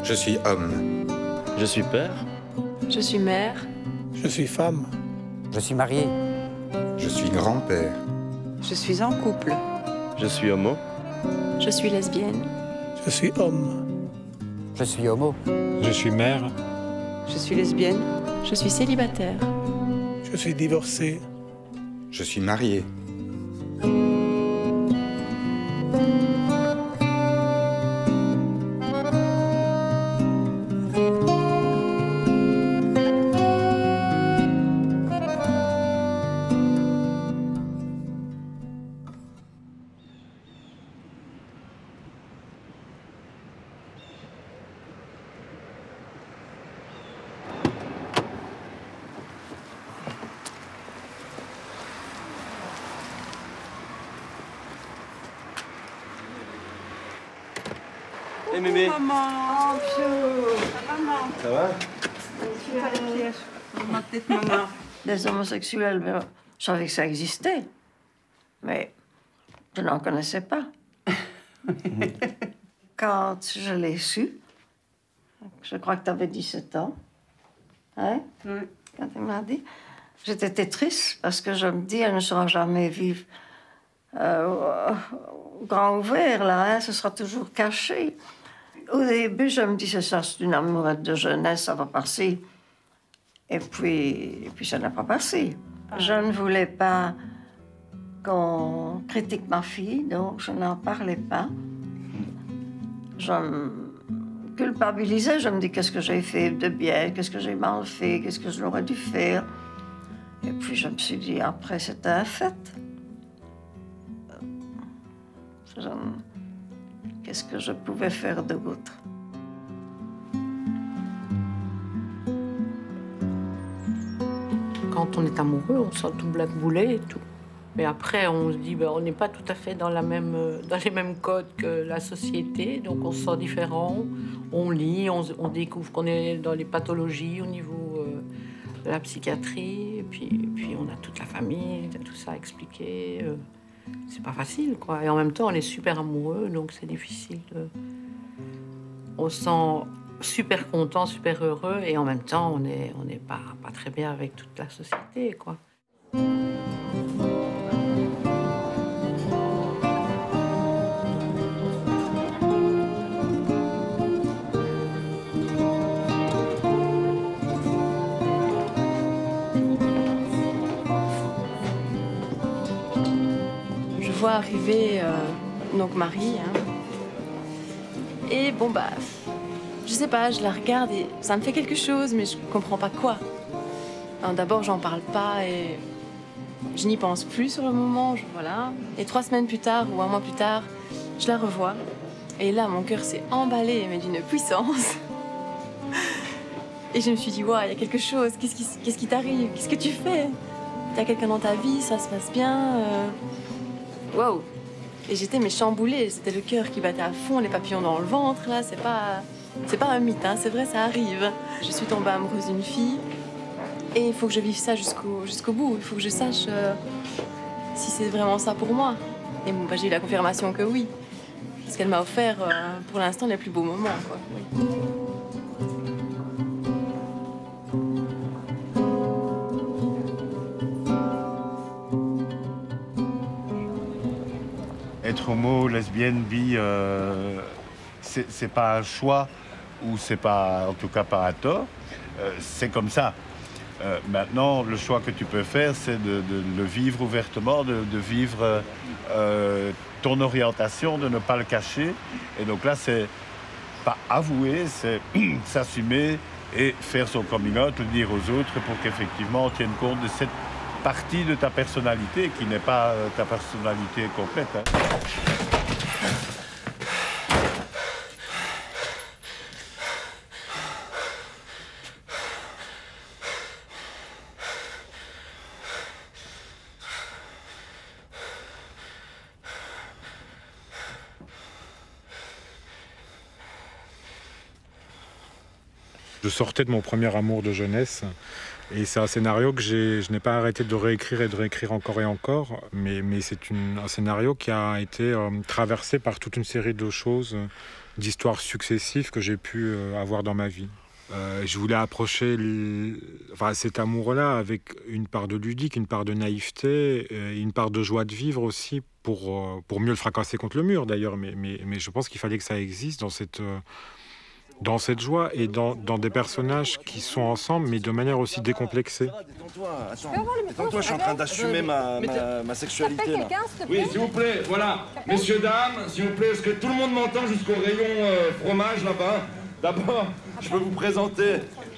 Je suis homme. Je suis père. Je suis mère. Je suis femme. Je suis marié. Je suis grand-père. Je suis en couple. Je suis homo. Je suis lesbienne. Je suis homme. Je suis homo. Je suis mère. Je suis lesbienne. Je suis célibataire. Je suis divorcé. Je suis marié. Hey mémé. Maman, maman. Ça va? Tu fais les pièges. Ma petite maman. Les homosexuels, ben, je savais que ça existait. Mais je n'en connaissais pas. Quand je l'ai su, je crois que tu avais 17 ans, hein? Oui. Quand tu m'as dit, j'étais triste parce que je me dis, elle ne sera jamais vive au grand ouvert, là, hein? Ce sera toujours caché. Au début, je me dis, c'est ça, c'est une amourette de jeunesse, ça va passer. Et puis ça n'a pas passé. Je ne voulais pas qu'on critique ma fille, donc je n'en parlais pas. Je me culpabilisais, je me dis qu'est-ce que j'ai fait de bien, qu'est-ce que j'ai mal fait, qu'est-ce que je l'aurais dû faire. Et puis je me suis dit, après, c'était un fait. Qu'est-ce que je pouvais faire d'autre? Quand on est amoureux, on sent tout blackboulé et tout. Mais après, on se dit, ben, on n'est pas tout à fait dans les mêmes codes que la société, donc on se sent différent. On lit, on découvre qu'on est dans les pathologies au niveau de la psychiatrie. Et puis on a toute la famille, tout ça à expliquer. C'est pas facile, quoi. Et en même temps, on est super amoureux, donc c'est difficile. On se sent super content, super heureux, et en même temps, on n'est pas très bien avec toute la société, quoi. Je vois arriver donc Marie. Hein. Et bon, bah, je sais pas, je la regarde et ça me fait quelque chose, mais je comprends pas quoi. D'abord, j'en parle pas et je n'y pense plus sur le moment, voilà. Et 3 semaines plus tard ou 1 mois plus tard, je la revois. Et là, mon cœur s'est emballé, mais d'une puissance. Et je me suis dit, waouh, il y a quelque chose, qu'est-ce qui t'arrive? Qu'est-ce que tu fais? T'as quelqu'un dans ta vie, ça se passe bien Waouh! Et j'étais mais chamboulée, c'était le cœur qui battait à fond, les papillons dans le ventre, là, c'est pas un mythe, hein, c'est vrai, ça arrive. Je suis tombée amoureuse d'une fille et il faut que je vive ça jusqu'au bout, il faut que je sache si c'est vraiment ça pour moi. Et bon, bah, j'ai eu la confirmation que oui, parce qu'elle m'a offert pour l'instant les plus beaux moments, quoi. Oui. Être homo, lesbienne, bi, c'est pas un choix ou c'est pas, en tout cas, pas un tort. C'est comme ça. Maintenant, le choix que tu peux faire, c'est de le vivre ouvertement, de vivre ton orientation, de ne pas le cacher. Et donc là, c'est pas avouer, c'est s'assumer et faire son coming out, le dire aux autres pour qu'effectivement on tienne compte de cette partie de ta personnalité qui n'est pas ta personnalité complète. Hein. Je sortais de mon premier amour de jeunesse et c'est un scénario que je n'ai pas arrêté de réécrire et de réécrire encore et encore, mais c'est un scénario qui a été traversé par toute une série de choses, d'histoires successives que j'ai pu avoir dans ma vie. Je voulais approcher cet amour-là avec une part de ludique, une part de naïveté, une part de joie de vivre aussi, pour mieux le fracasser contre le mur d'ailleurs, mais je pense qu'il fallait que ça existe dans cette joie et dans des personnages qui sont ensemble, mais de manière aussi décomplexée. Détends-toi, je suis en train d'assumer ma sexualité. Là. Oui, s'il vous plaît, voilà. Messieurs, dames, s'il vous plaît, est-ce que tout le monde m'entend jusqu'au rayon fromage là-bas? D'abord, je peux vous présenter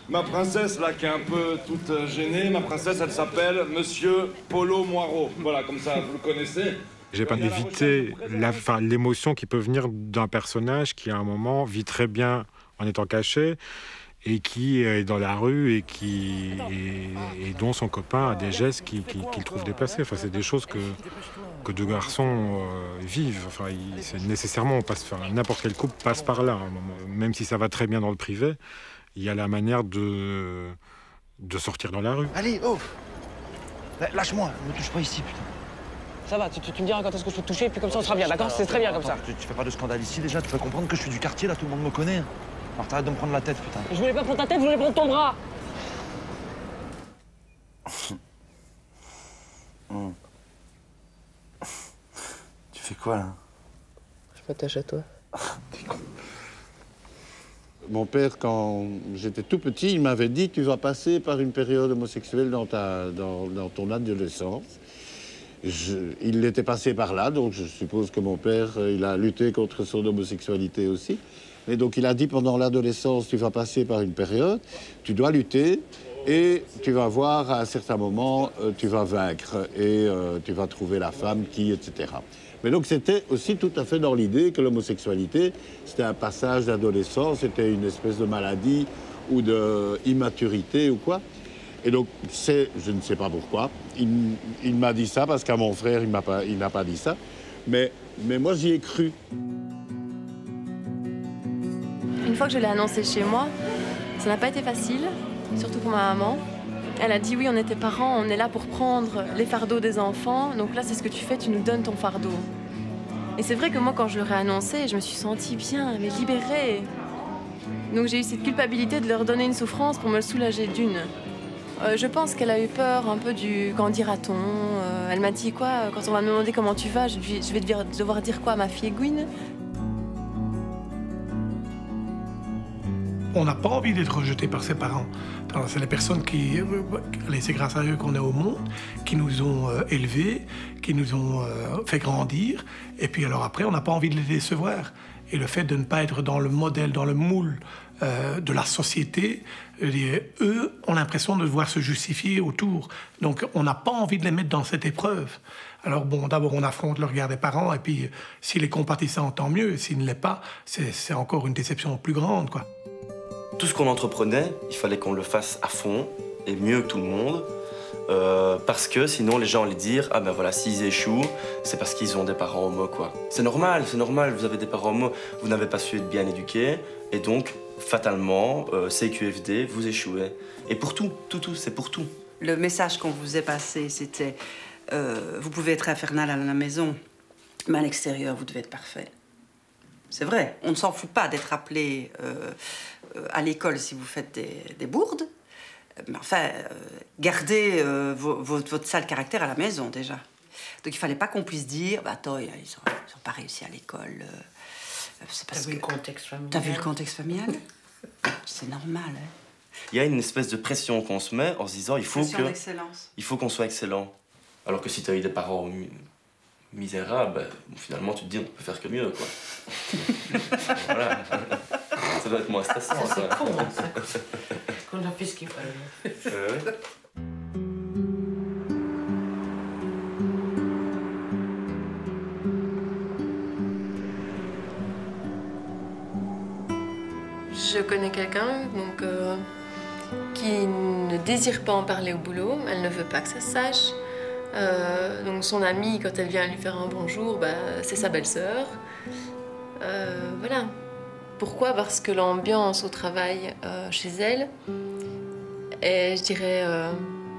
ma princesse là qui est un peu toute gênée. Ma princesse, elle s'appelle Monsieur Polo Moirot. Voilà, comme ça, vous le connaissez. J'ai pas évité l'émotion qui peut venir d'un personnage qui, à un moment, vit très bien en étant caché et qui est dans la rue et dont son copain a des gestes qu'il trouve déplacés. Enfin, c'est des choses que deux garçons vivent. Enfin, nécessairement, n'importe quel couple passe par là. Même si ça va très bien dans le privé, il y a la manière de sortir dans la rue. Allez, oh! Lâche-moi, ne me touche pas ici, putain. Ça va, tu me diras quand est-ce que je peux te toucher, puis comme ça on sera bien, d'accord? C'est très bien comme ça. Tu fais pas de scandale ici déjà, tu fais comprendre que je suis du quartier, là, tout le monde me connaît. Alors t'arrêtes de me prendre la tête, putain. Je voulais pas prendre ta tête, je voulais prendre ton bras. Tu fais quoi, là? Je m'attache à toi. Mon père, quand j'étais tout petit, il m'avait dit « Tu vas passer par une période homosexuelle dans ton adolescence ». Il était passé par là, donc je suppose que mon père, il a lutté contre son homosexualité aussi. Mais donc il a dit pendant l'adolescence, tu vas passer par une période, tu dois lutter et tu vas voir à un certain moment, tu vas vaincre et tu vas trouver la femme qui, etc. Mais donc c'était aussi tout à fait dans l'idée que l'homosexualité, c'était un passage d'adolescence, c'était une espèce de maladie ou d'immaturité ou quoi. Et donc, je ne sais pas pourquoi, il m'a dit ça, parce qu'à mon frère, il n'a pas dit ça. Mais moi, j'y ai cru. Une fois que je l'ai annoncé chez moi, ça n'a pas été facile, surtout pour ma maman. Elle a dit oui, on était parents, on est là pour prendre les fardeaux des enfants. Donc là, c'est ce que tu fais, tu nous donnes ton fardeau. Et c'est vrai que moi, quand je leur ai annoncé, je me suis sentie bien, mais libérée. Donc j'ai eu cette culpabilité de leur donner une souffrance pour me soulager d'une. Je pense qu'elle a eu peur un peu du « qu'en dira-t-on ». Elle m'a dit quoi, quand on va me demander comment tu vas, je vais devoir dire quoi à ma fille Gwyn. On n'a pas envie d'être rejeté par ses parents. C'est les personnes c'est grâce à eux qu'on est au monde, qui nous ont élevés, qui nous ont fait grandir. Et puis alors après, on n'a pas envie de les décevoir. Et le fait de ne pas être dans le modèle, dans le moule de la société, eux ont l'impression de devoir se justifier autour. Donc on n'a pas envie de les mettre dans cette épreuve. Alors bon, d'abord on affronte le regard des parents, et puis s'il est compatissant, tant mieux. S'il ne l'est pas, c'est encore une déception plus grande, quoi. Tout ce qu'on entreprenait, il fallait qu'on le fasse à fond et mieux que tout le monde. Parce que sinon les gens allaient dire « Ah ben voilà, s'ils échouent, c'est parce qu'ils ont des parents homo, quoi. » C'est normal, vous avez des parents homo, vous n'avez pas su être bien éduqués, et donc, fatalement, CQFD, vous échouez. Et pour tout, c'est pour tout. Le message qu'on vous a passé, c'était vous pouvez être infernal à la maison, mais à l'extérieur, vous devez être parfait. C'est vrai, on ne s'en fout pas d'être appelé à l'école si vous faites des bourdes. Mais enfin, gardez votre sale caractère à la maison, déjà. Donc, il fallait pas qu'on puisse dire bah, « Attends, ils ont pas réussi à l'école. » C'est parce que... T'as vu le contexte familial? T'as vu le contexte familial? C'est normal, hein. Il y a une espèce de pression qu'on se met en se disant il faut qu'on soit excellent. Alors que si tu as eu des parents misérables, ben, finalement, tu te dis on peut faire que mieux, quoi. Voilà. Ça doit être moins stressant, ça. C'est con, ça. Qu'on a fait ce qu'il fallait. Je connais quelqu'un qui ne désire pas en parler au boulot, elle ne veut pas que ça se sache. Donc son amie, quand elle vient lui faire un bonjour, bah, c'est sa belle-sœur. Voilà. Pourquoi? Parce que l'ambiance au travail chez elle est, je dirais,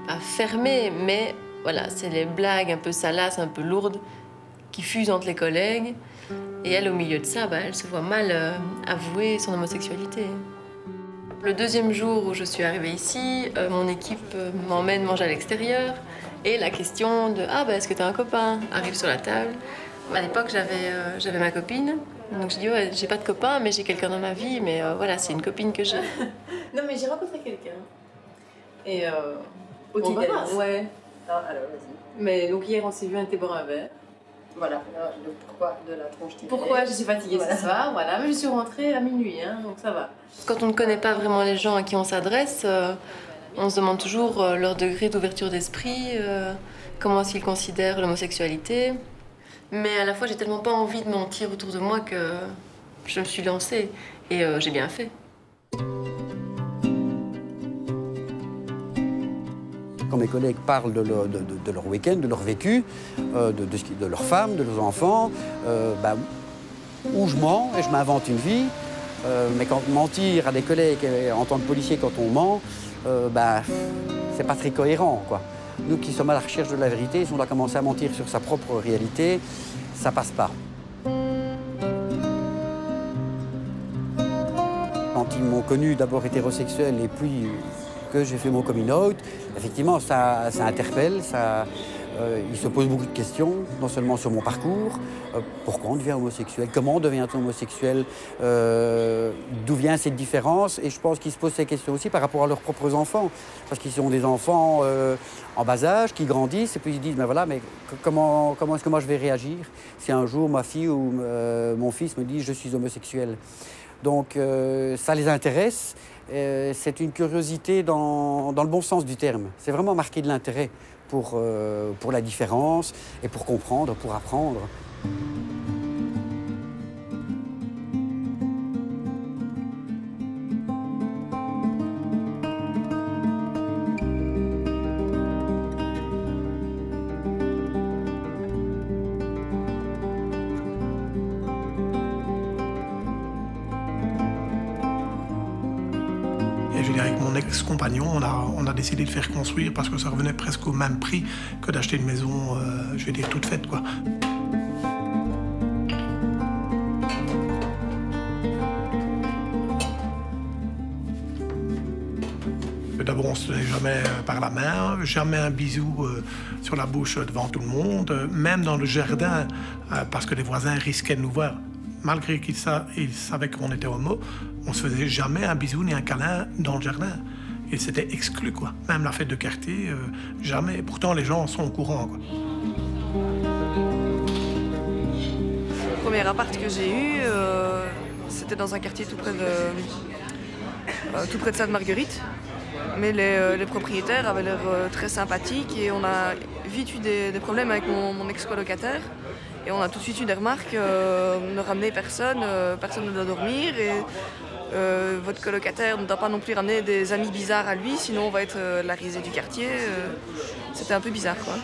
pas fermée, mais voilà, c'est les blagues un peu salaces, un peu lourdes, qui fusent entre les collègues. Et elle, au milieu de ça, elle se voit mal avouer son homosexualité. Le deuxième jour où je suis arrivée ici, mon équipe m'emmène manger à l'extérieur. Et la question de « Ah, est-ce que tu as un copain ?» arrive sur la table. À l'époque, j'avais ma copine. Donc je dis « Ouais, j'ai pas de copain, mais j'ai quelqu'un dans ma vie. Mais voilà, c'est une copine que j'ai. » Non, mais j'ai rencontré quelqu'un. Et au Tibet. Ouais. Ah, alors, vas-y. Mais donc hier, on s'est vu, on était boire un verre. Voilà, pourquoi de la tronche tibétaine. Pourquoi je suis fatiguée ce soir, voilà. Mais je suis rentrée à minuit, donc ça va. Quand on ne connaît pas vraiment les gens à qui on s'adresse, on se demande toujours leur degré d'ouverture d'esprit, comment est-ce qu'ils considèrent l'homosexualité. Mais à la fois, j'ai tellement pas envie de mentir autour de moi que je me suis lancée. Et j'ai bien fait. Quand mes collègues parlent de leur week-end, de leur vécu, de leurs femmes, de leurs enfants, ou je mens et je m'invente une vie, mais quand mentir à des collègues en tant que policier quand on ment, c'est pas très cohérent, quoi. Nous qui sommes à la recherche de la vérité, si on doit commencer à mentir sur sa propre réalité, ça passe pas. Quand ils m'ont connu d'abord hétérosexuel et puis que j'ai fait mon coming out, effectivement, ça interpelle, il se pose beaucoup de questions, non seulement sur mon parcours, pourquoi on devient homosexuel, comment on devient homosexuel, d'où vient cette différence, et je pense qu'ils se posent ces questions aussi par rapport à leurs propres enfants, parce qu'ils sont des enfants en bas âge, qui grandissent, et puis ils se disent, mais voilà, mais comment est-ce que moi je vais réagir si un jour ma fille ou mon fils me dit je suis homosexuel. Donc ça les intéresse. C'est une curiosité dans le bon sens du terme. C'est vraiment marqué de l'intérêt pour la différence et pour comprendre, pour apprendre. Je veux dire, avec mon ex-compagnon, on a décidé de faire construire parce que ça revenait presque au même prix que d'acheter une maison, je veux dire, toute faite, quoi. D'abord, on ne se tenait jamais par la main, jamais un bisou sur la bouche devant tout le monde, même dans le jardin, parce que les voisins risquaient de nous voir. Malgré qu'ils savaient qu'on était homo, on ne se faisait jamais un bisou ni un câlin dans le jardin. Et c'était exclu, quoi. Même la fête de quartier, jamais. Pourtant, les gens sont au courant, quoi. Le premier appart que j'ai eu, c'était dans un quartier tout près de Sainte-Marguerite. Mais les propriétaires avaient l'air très sympathiques et on a vite eu des problèmes avec mon ex-colocataire. Et on a tout de suite eu des remarques, ne ramenez personne, personne ne doit dormir. Et votre colocataire ne doit pas non plus ramener des amis bizarres à lui, sinon on va être la risée du quartier. C'était un peu bizarre, quoi.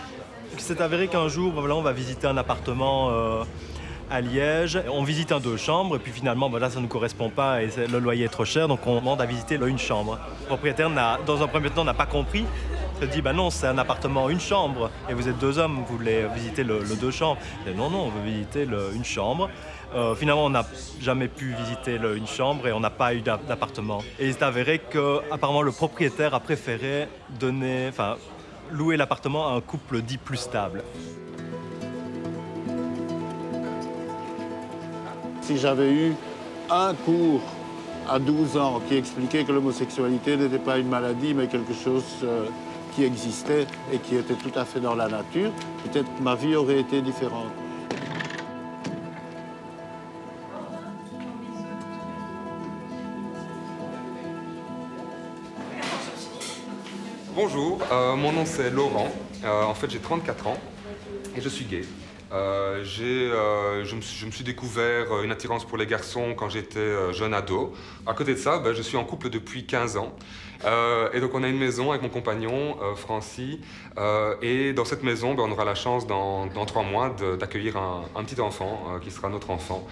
Il s'est avéré qu'un jour, voilà, on va visiter un appartement à Liège. On visite un 2 chambres et puis finalement, ça ne nous correspond pas et le loyer est trop cher, donc on demande à visiter le 1 chambre. Le propriétaire, dans un premier temps, n'a pas compris. Il se dit, non, c'est un appartement 1 chambre et vous êtes 2 hommes, vous voulez visiter le 2 chambres. Et non, on veut visiter le 1 chambre. Finalement, on n'a jamais pu visiter le 1 chambre et on n'a pas eu d'appartement. Et il s'est avéré qu'apparemment, le propriétaire a préféré louer l'appartement à un couple dit plus stable. Si j'avais eu un cours à 12 ans qui expliquait que l'homosexualité n'était pas une maladie, mais quelque chose qui existait et qui était tout à fait dans la nature, peut-être ma vie aurait été différente. Bonjour, mon nom c'est Laurent. En fait, j'ai 34 ans et je suis gay. Je me suis découvert une attirance pour les garçons quand j'étais jeune ado. À côté de ça, je suis en couple depuis 15 ans. Et donc on a une maison avec mon compagnon, Francis. Et dans cette maison, on aura la chance dans 3 mois d'accueillir un petit enfant qui sera notre enfant.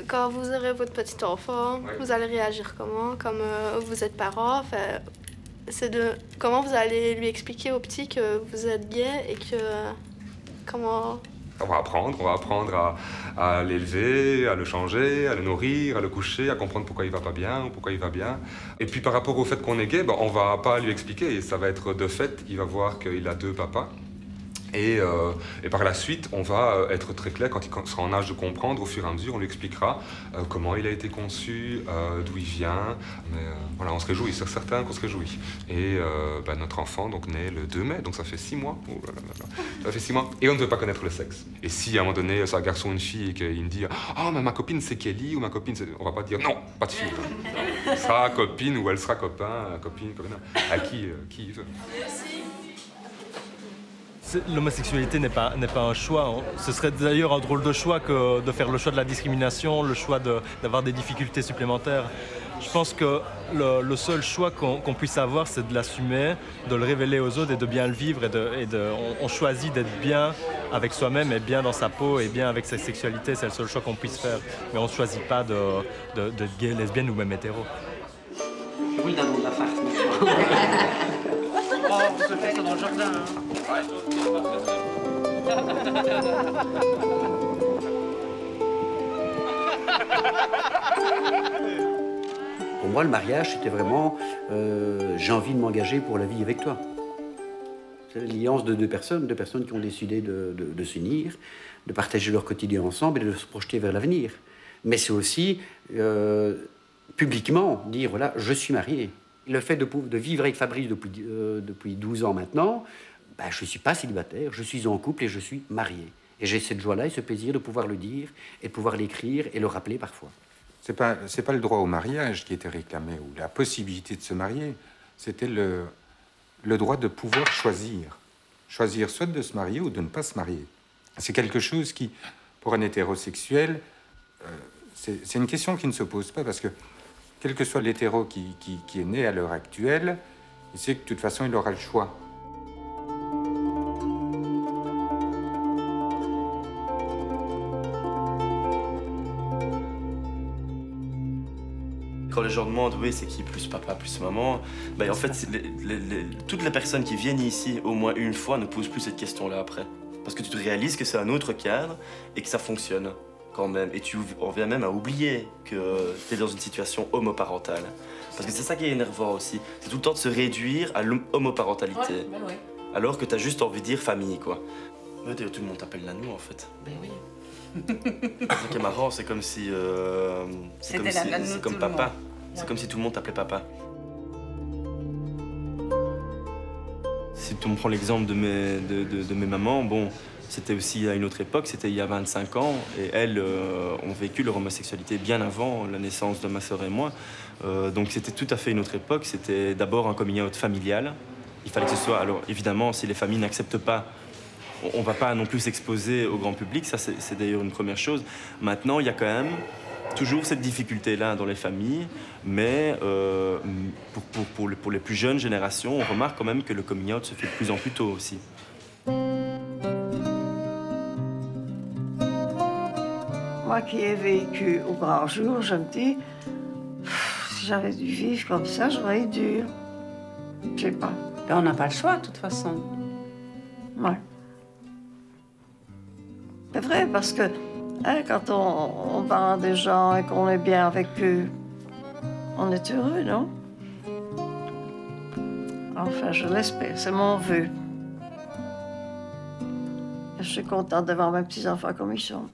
Quand vous aurez votre petit enfant, vous allez réagir comment? Comme vous êtes parent, comment vous allez lui expliquer au petit que vous êtes gay et que... Comment... On va apprendre à l'élever, à le changer, à le nourrir, à le coucher, à comprendre pourquoi il va pas bien ou pourquoi il va bien. Et puis par rapport au fait qu'on est gay, on va pas lui expliquer, et ça va être de fait, il va voir qu'il a 2 papas. Et par la suite, on va être très clair, quand il sera en âge de comprendre, au fur et à mesure, on lui expliquera comment il a été conçu, d'où il vient. Mais voilà, on se réjouit, c'est certain qu'on se réjouit. Et notre enfant donc naît le 2 mai, donc ça fait 6 mois. Oh là là là. Ça fait 6 mois. Et on ne veut pas connaître le sexe. Et si à un moment donné, c'est un garçon ou une fille et qu'il me dit « Ah, mais ma copine c'est Kelly » ou « Ma copine c'est... » On va pas dire « Non, pas de fille. » Elle sera copine ou elle sera copain, copine, à qui il veut. L'homosexualité n'est pas un choix. Ce serait d'ailleurs un drôle de choix que de faire le choix de la discrimination, le choix d'avoir des difficultés supplémentaires. Je pense que le seul choix qu'on puisse avoir, c'est de l'assumer, de le révéler aux autres et de bien le vivre. On choisit d'être bien avec soi-même et bien dans sa peau et bien avec sa sexualité. C'est le seul choix qu'on puisse faire. Mais on ne choisit pas d'être gay, lesbienne ou même hétéro. Oui, dans mon appart. Oh, on se fait ça dans le jardin. Pour moi, le mariage, c'était vraiment j'ai envie de m'engager pour la vie avec toi. C'est l'alliance de deux personnes qui ont décidé de s'unir, de partager leur quotidien ensemble et de se projeter vers l'avenir. Mais c'est aussi publiquement dire, voilà, je suis marié. Le fait de vivre avec Fabrice depuis 12 ans maintenant, je ne suis pas célibataire, je suis en couple et je suis marié. Et j'ai cette joie-là et ce plaisir de pouvoir le dire et de pouvoir l'écrire et le rappeler parfois. C'est pas le droit au mariage qui était réclamé, ou la possibilité de se marier. C'était le droit de pouvoir choisir. Choisir soit de se marier ou de ne pas se marier. C'est quelque chose qui, pour un hétérosexuel, c'est une question qui ne se pose pas, parce que quel que soit l'hétéro qui est né à l'heure actuelle, il sait que de toute façon, il aura le choix. Quand les gens demandent, oui, c'est qui plus papa, plus maman, en fait, toutes les personnes qui viennent ici au moins une fois ne posent plus cette question-là après. Parce que tu te réalises que c'est un autre cadre et que ça fonctionne quand même. Et tu en viens même à oublier que tu es dans une situation homoparentale. Parce que c'est ça qui est énervant aussi. C'est tout le temps de se réduire à l'homoparentalité. Ouais. Alors que tu as juste envie de dire famille, quoi. Ouais, tout le monde t'appelle Nanou, en fait. Ben oui. Ce qui est marrant, c'est comme si... c'est comme papa. C'est comme si tout le monde t'appelait papa. Si tu me prends l'exemple de mes mamans, bon, c'était aussi à une autre époque, c'était il y a 25 ans, et elles ont vécu leur homosexualité bien avant la naissance de ma sœur et moi. Donc c'était tout à fait une autre époque, c'était d'abord un coming out familial. Il fallait que ce soit... Alors évidemment, si les familles n'acceptent pas, on ne va pas non plus s'exposer au grand public, ça c'est d'ailleurs une première chose. Maintenant, il y a quand même toujours cette difficulté-là dans les familles, mais pour les plus jeunes générations, on remarque quand même que le coming out se fait de plus en plus tôt aussi. Moi qui ai vécu au grand jour, je me dis, si j'avais dû vivre comme ça, j'aurais eu dur. Je sais pas. On n'a pas le choix, de toute façon. Ouais. C'est vrai, parce que quand on parle des gens et qu'on est bien avec eux, on est heureux, non? Enfin, je l'espère, c'est mon vœu. Je suis contente d'avoir mes petits-enfants comme ils sont.